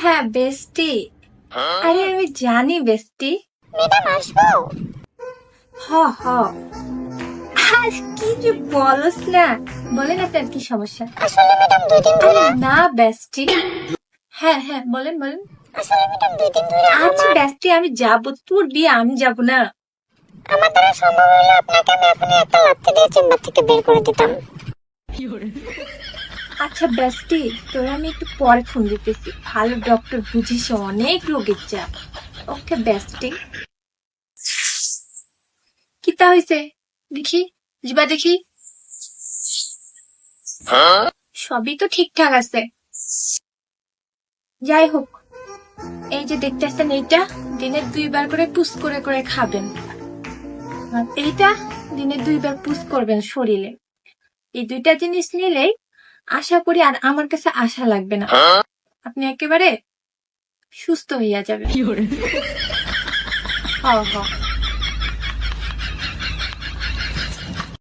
হ্যাঁ বেস্টি। আরে আমি জানি বেস্টি। ম্যাডাম আসবো? হ হ। আর কি যে বলস না, বলেন আপনার কি সমস্যা? আসলে ম্যাডাম 2 দিন ধরে আরে না বেস্টি। হ্যাঁ হ্যাঁ বলেন বলেন। আসলে ম্যাডাম 2 দিন ধরে আচ্ছা বেস্টি আমি যাব, তোর বিয়ে আমি যাব না? আমার দ্বারা সম্ভব হলে আপনাকে আমি এখনই একটা লাথি দিয়ে চেম্বার থেকে বের করে দিতাম। আচ্ছা বেস্টি, তোর আমি একটু পরে ফোন দিতেছি, ভালো ডক্টর বুঝিস, অনেক রোগীর চাপ। ওকে বেস্টি। কিতা হইছে দেখি, জিবা দেখি। সবই তো ঠিকঠাক আছে। যাই হোক, এই যে দেখতেছেন এইটা দিনে 2 বার করে পুশ করে করে খাবেন, আর এইটা দিনে 2 বার পুশ করবেন শরীরে। এই 2টা জিনিস নিলেই আশা করি আর আমার কাছে আশা লাগবে না, আপনি একেবারে সুস্থ হইয়া যাবেন। হ হ।